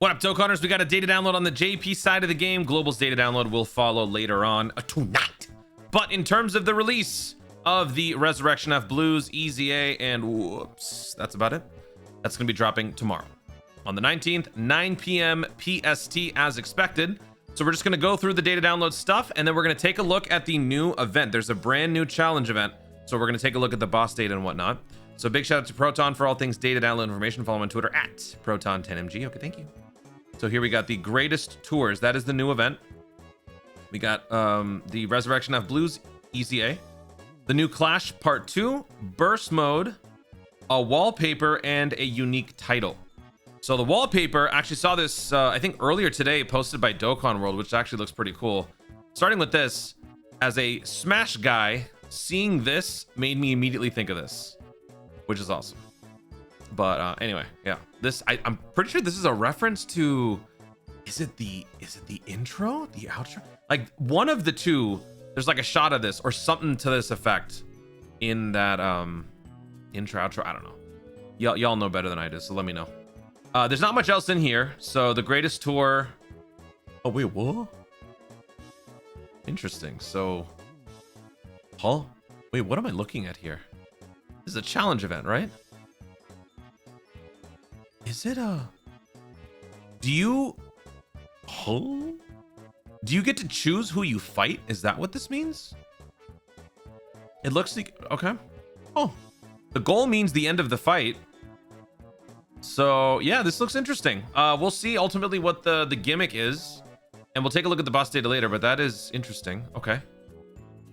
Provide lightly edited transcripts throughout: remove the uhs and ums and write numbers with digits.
What up, Dokkanners? We got a data download on the JP side of the game. Global's data download will follow later on tonight. But in terms of the release of the Resurrection F Blues, Easy A, and whoops, that's about it. That's going to be dropping tomorrow on the 19th, 9 p.m. PST as expected. So we're just going to go through the data download stuff, and then we're going to take a look at the new event. There's a brand new challenge event. So we're going to take a look at the boss data and whatnot. So big shout out to Proton for all things data download information. Follow him on Twitter at Proton10mg. Okay, thank you. So here we got the greatest tours. That is the new event. We got the Resurrection F Blues, Easy A, the new Clash Part 2, Burst Mode, a wallpaper, and a unique title. So the wallpaper, actually saw this, I think earlier today, posted by Dokkan World, which actually looks pretty cool. Starting with this, as a Smash guy, seeing this made me immediately think of this, which is awesome. But anyway, yeah, this I'm pretty sure this is a reference to, is it the intro, the outro? Like one of the two, there's like a shot of this or something to this effect in that intro outro. I don't know. Y'all know better than I do, so let me know. There's not much else in here. So the greatest tour. Oh wait, what? Interesting. So, huh? Wait, what am I looking at here? This is a challenge event, right? Is it a... Do you get to choose who you fight? Is that what this means? It looks like... Okay. Oh. The goal means the end of the fight. So, yeah, this looks interesting. We'll see ultimately what the gimmick is. And we'll take a look at the boss data later, but that is interesting. Okay.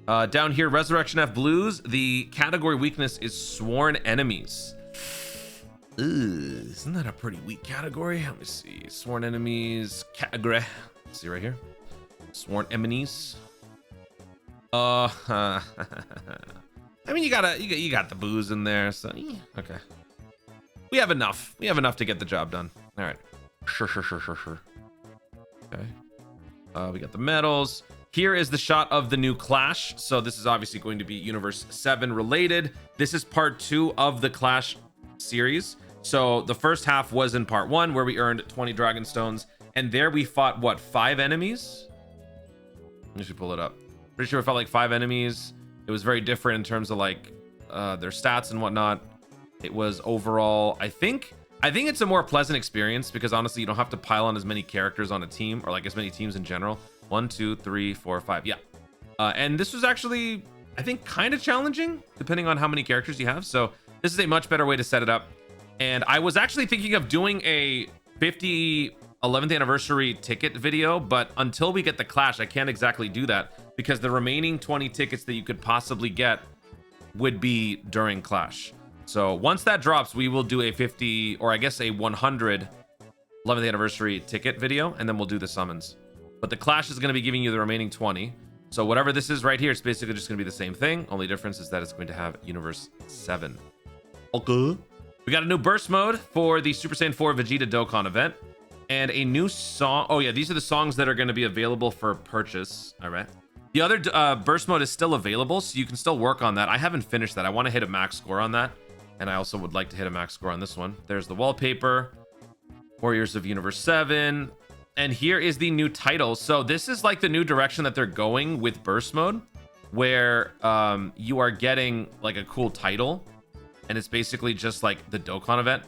Down here, Resurrection F Blues. The category weakness is Sworn Enemies. Isn't that a pretty weak category? Let me see. Sworn Enemies category. Let's see right here. Sworn Enemies. I mean, you got the booze in there, so okay. We have enough. We have enough to get the job done. All right. Sure. Okay. We got the medals. Here is the shot of the new Clash. So this is obviously going to be Universe 7 related. This is part 2 of the Clash series. So the first half was in part 1 where we earned 20 Dragon Stones. And there we fought, what, 5 enemies? I should pull it up. Pretty sure we fought like 5 enemies. It was very different in terms of like their stats and whatnot. It was overall, I think it's a more pleasant experience because honestly, you don't have to pile on as many characters on a team or like as many teams in general. 1, 2, 3, 4, 5. Yeah. And this was actually, I think, kind of challenging depending on how many characters you have. So this is a much better way to set it up. And I was actually thinking of doing a 11th anniversary ticket video, but until we get the Clash, I can't exactly do that because the remaining 20 tickets that you could possibly get would be during Clash. So once that drops, we will do a 50 or I guess a 100 11th anniversary ticket video, and then we'll do the summons. But the Clash is going to be giving you the remaining 20. So whatever this is right here, it's basically just going to be the same thing. Only difference is that it's going to have Universe 7. Okay. We got a new burst mode for the Super Saiyan 4 Vegeta Dokkan event. And a new song. Oh yeah, these are the songs that are going to be available for purchase. All right. The other burst mode is still available, so you can still work on that. I haven't finished that. I want to hit a max score on that. And I also would like to hit a max score on this one. There's the wallpaper. Warriors of Universe 7. And here is the new title. So this is like the new direction that they're going with burst mode, where you are getting like a cool title. And it's basically just like the Dokkan event.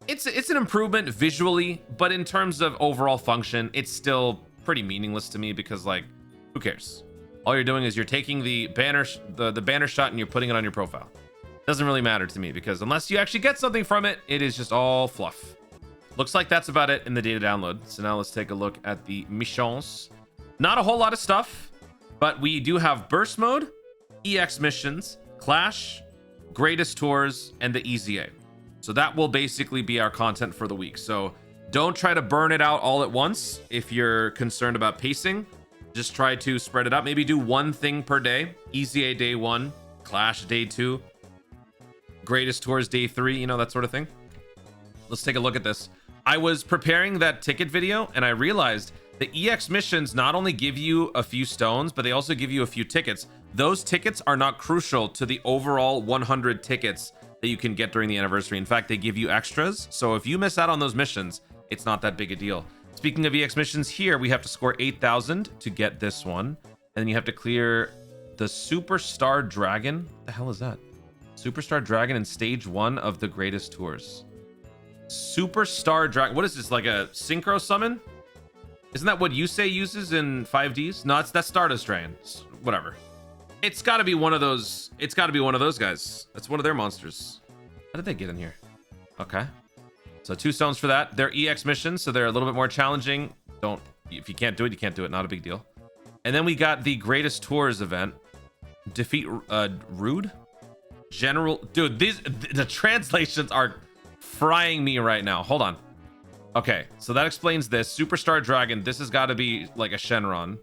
It's an improvement visually, but in terms of overall function, it's still pretty meaningless to me because like, who cares? All you're doing is you're taking the banner shot and you're putting it on your profile. Doesn't really matter to me because unless you actually get something from it, it is just all fluff. Looks like that's about it in the data download. So now let's take a look at the missions. Not a whole lot of stuff, but we do have burst mode, EX missions, Clash, greatest tours, and the Easy A. So that will basically be our content for the week. So don't try to burn it out all at once. If you're concerned about pacing, just try to spread it out. Maybe do one thing per day. Easy A day 1, Clash day 2, greatest tours day 3, you know, that sort of thing. Let's take a look at this. I was preparing that ticket video and I realized the EX missions not only give you a few stones, but they also give you a few tickets. Those tickets are not crucial to the overall 100 tickets that you can get during the anniversary. In fact, they give you extras. So if you miss out on those missions, it's not that big a deal. Speaking of EX missions, here we have to score 8,000 to get this one. And then you have to clear the Superstar Dragon. What the hell is that? Superstar Dragon in stage 1 of the greatest tours. Superstar Dragon. What is this, like a synchro summon? Isn't that what Yusei uses in 5Ds? No, that's Stardust Dragon. Whatever. It's got to be one of those. It's got to be one of those guys. That's one of their monsters. How did they get in here? Okay. So 2 stones for that. They're EX missions, so they're a little bit more challenging. If you can't do it, you can't do it. Not a big deal. And then we got the Greatest Tours event. Defeat Rude? General. Dude, the translations are frying me right now. Hold on. Okay, so that explains this. Superstar Dragon. This has got to be like a Shenron.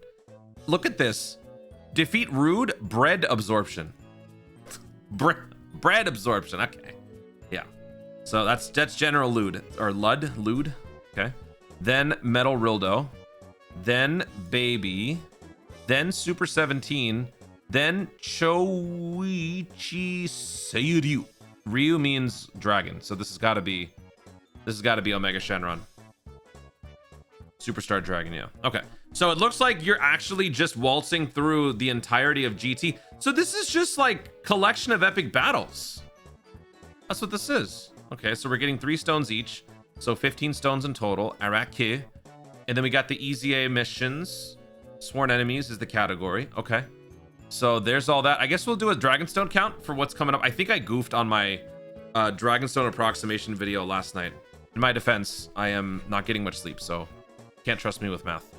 Look at this. Defeat Rude, Bread Absorption. Bread Absorption. Okay. Yeah. So that's General Lude. Or Lude. Okay. Then Metal Rildo. Then Baby. Then Super 17. Then Choichi Seiryu. Ryu means dragon. So this has got to be Omega Shenron. Superstar Dragon, yeah. Okay. So it looks like you're actually just waltzing through the entirety of GT. So this is just like collection of epic battles. That's what this is. Okay, so we're getting 3 stones each. So 15 stones in total. Araki. And then we got the EZA missions. Sworn enemies is the category. Okay. So there's all that. I guess we'll do a Dragonstone count for what's coming up. I think I goofed on my Dragonstone approximation video last night. In my defense, I am not getting much sleep, so can't trust me with math.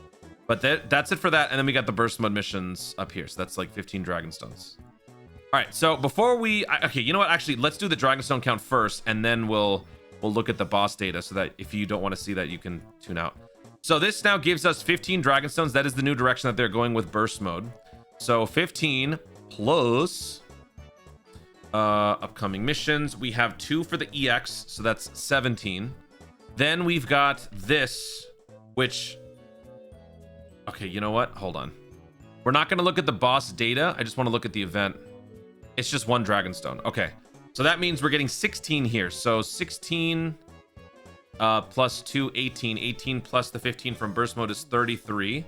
But that's it for that. And then we got the burst mode missions up here. So that's like 15 Dragonstones. All right, so before okay, you know what? Actually, let's do the Dragonstone count first, and then we'll look at the boss data so that if you don't want to see that, you can tune out. So this now gives us 15 Dragonstones. That is the new direction that they're going with burst mode. So 15 plus upcoming missions. We have 2 for the EX, so that's 17. Then we've got this, which... Okay, you know what? Hold on. We're not going to look at the boss data. I just want to look at the event. It's just 1 Dragonstone. Okay, so that means we're getting 16 here. So 16 plus 2, 18. 18 plus the 15 from burst mode is 33.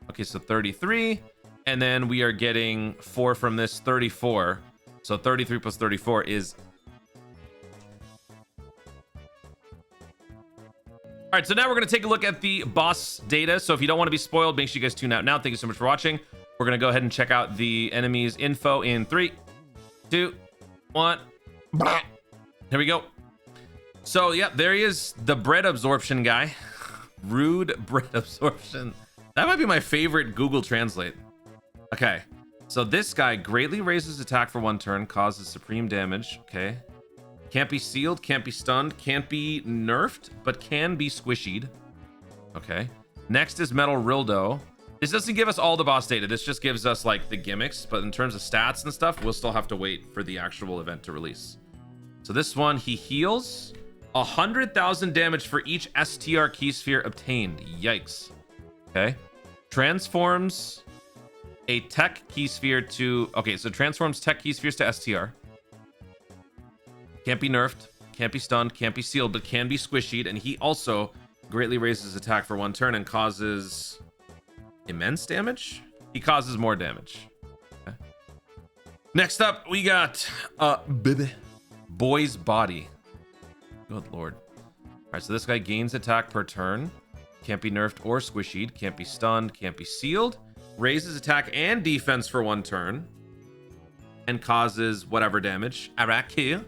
Okay, so 33. And then we are getting 4 from this, 34. So 33 plus 34 is... All right, so now we're going to take a look at the boss data. So if you don't want to be spoiled, make sure you guys tune out now. Thank you so much for watching. We're going to go ahead and check out the enemies info in 3, 2, 1. Here we go. So, yeah, there he is, the bread absorption guy. Rude bread absorption. That might be my favorite Google Translate. Okay, so this guy greatly raises attack for 1 turn, causes supreme damage. Okay. Can't be sealed, can't be stunned, can't be nerfed, but can be squishied. Okay. Next is Metal Rildo. This doesn't give us all the boss data. This just gives us like the gimmicks, but in terms of stats and stuff, we'll still have to wait for the actual event to release. So this one, he heals 100,000 damage for each STR key sphere obtained. Yikes. Okay. Transforms a tech key sphere to... Okay, so transforms tech key spheres to STR. Can't be nerfed, can't be stunned, can't be sealed, but can be squishied. And he also greatly raises attack for 1 turn and causes immense damage. He causes more damage. Okay. Next up, we got Boy's Body. Good lord. All right, so this guy gains attack per turn. Can't be nerfed or squishied. Can't be stunned, can't be sealed. Raises attack and defense for 1 turn. And causes whatever damage. Araki.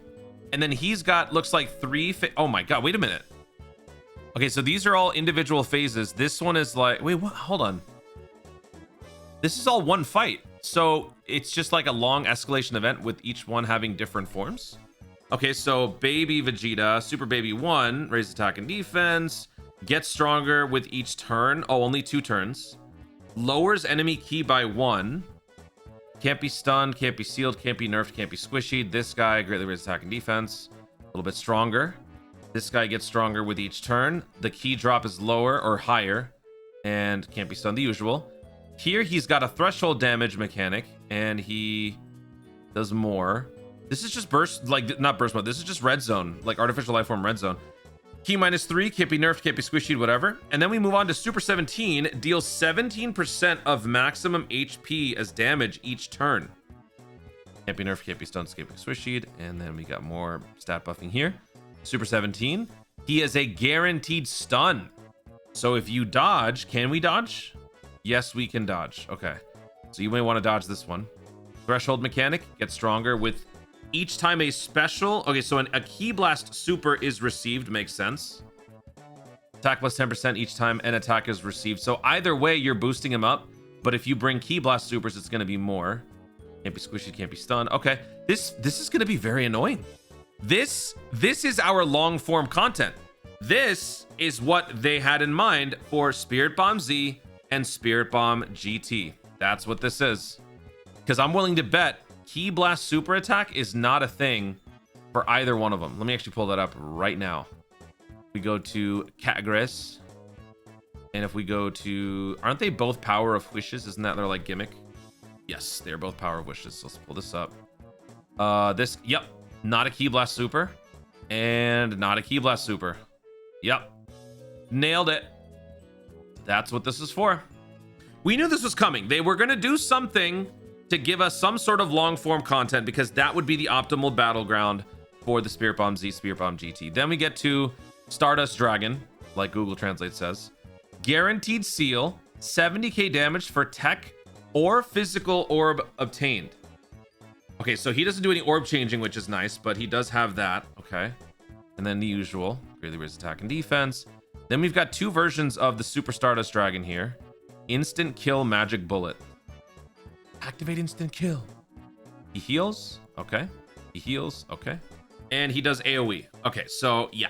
And then he's got, looks like 3... Oh my god, wait a minute. Okay, so these are all individual phases. This one is like... Wait, what? Hold on. This is all 1 fight. So it's just like a long escalation event with each one having different forms. Okay, so Baby Vegeta, Super Baby 1, raise attack and defense. Gets stronger with each turn. Oh, only 2 turns. Lowers enemy ki by 1. Can't be stunned, can't be sealed, can't be nerfed, can't be squishied. This guy greatly raises attack and defense. A little bit stronger. This guy gets stronger with each turn. The key drop is lower or higher. And can't be stunned, the usual. Here, he's got a threshold damage mechanic. And he does more. This is just burst, like, not burst mode. This is just red zone, like artificial life form red zone. Key -3, can't be nerfed, can't be squishied, whatever. And then we move on to Super 17, deals 17% of maximum HP as damage each turn. Can't be nerfed, can't be stunned, can't be squishied. And then we got more stat buffing here. Super 17, he is a guaranteed stun. So if you dodge, can we dodge? Yes, we can dodge. Okay. So you may want to dodge this one. Threshold mechanic gets stronger with each time a special. Okay, so a Ki Blast super is received. Makes sense. Attack plus 10% each time an attack is received. So either way, you're boosting him up. But if you bring Ki Blast supers, it's going to be more. Can't be squishy, can't be stunned. Okay, this is going to be very annoying. This is our long form content. This is what they had in mind for Spirit Bomb Z and Spirit Bomb GT. That's what this is. Because I'm willing to bet Ki Blast super attack is not a thing for either one of them. Let me actually pull that up right now. We go to Catgris. And if we go to... Aren't they both Power of Wishes? Isn't that their like gimmick? Yes, they're both Power of Wishes. So let's pull this up. Yep. Not a Ki Blast super. And not a Ki Blast super. Yep. Nailed it. That's what this is for. We knew this was coming. They were going to do something to give us some sort of long form content because that would be the optimal battleground for the Spirit Bomb Z, Spirit Bomb GT. Then we get to Stardust Dragon, like Google Translate says. Guaranteed seal, 70k damage for tech or physical orb obtained. Okay, so he doesn't do any orb changing, which is nice, but he does have that. Okay. And then the usual, greatly raise attack and defense. Then we've got two versions of the Super Stardust Dragon here. Instant kill magic bullet. Activate instant kill. He heals. Okay. He heals. Okay. And he does AoE. Okay, so yeah.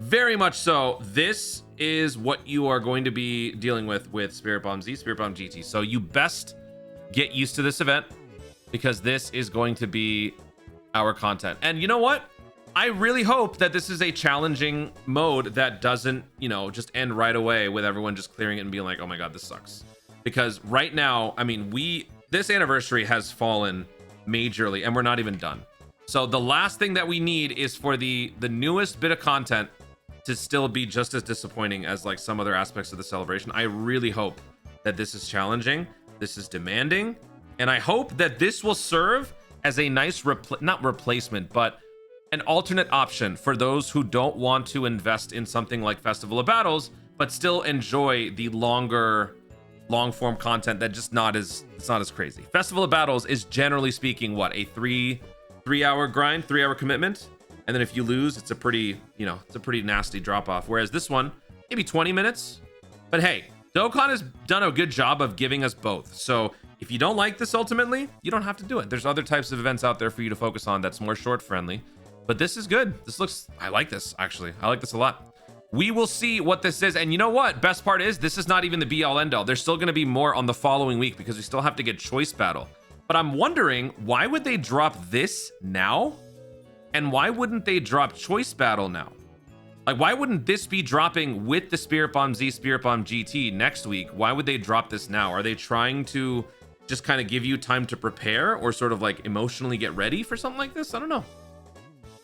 Very much so. This is what you are going to be dealing with Spirit Bomb Z, Spirit Bomb GT. So you best get used to this event because this is going to be our content. And you know what? I really hope that this is a challenging mode that doesn't, you know, just end right away with everyone just clearing it and being like, oh my God, this sucks. Because right now, I mean, this anniversary has fallen majorly and we're not even done. So the last thing that we need is for the newest bit of content to still be just as disappointing as like some other aspects of the celebration. I really hope that this is challenging, this is demanding, and I hope that this will serve as a nice, not replacement, but an alternate option for those who don't want to invest in something like Festival of Battles, but still enjoy the longer, long form content that just it's not as crazy. Festival of Battles is generally speaking, what, a three-hour grind, 3-hour commitment. And then if you lose, it's a pretty, you know, it's a pretty nasty drop off. Whereas this one, maybe 20 minutes. But hey, Dokkan has done a good job of giving us both. So if you don't like this ultimately, you don't have to do it. There's other types of events out there for you to focus on that's more short friendly. But this is good. I like this, actually. I like this a lot. We will see what this is. And you know what? Best part is this is not even the be all end all. There's still going to be more on the following week because we still have to get Choice Battle. But I'm wondering, why would they drop this now? And why wouldn't they drop Choice Battle now? Like, why wouldn't this be dropping with the Spirit Bomb Z, Spirit Bomb GT next week? Why would they drop this now? Are they trying to just kind of give you time to prepare or sort of like emotionally get ready for something like this? I don't know.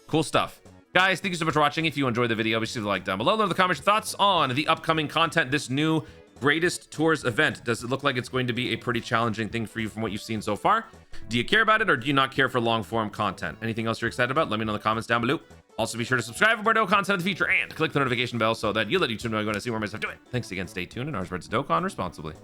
Cool stuff. Guys, thank you so much for watching. If you enjoyed the video, be sure to like down below. Leave in the comments your thoughts on the upcoming content, this new Greatest Tours event. Does it look like it's going to be a pretty challenging thing for you from what you've seen so far? Do you care about it or do you not care for long form content? Anything else you're excited about? Let me know in the comments down below. Also, be sure to subscribe for more Dokkan content in the future and click the notification bell so that you let YouTube know when I see more of my stuff. Do it. Thanks again. Stay tuned and ours, Dokkan responsibly.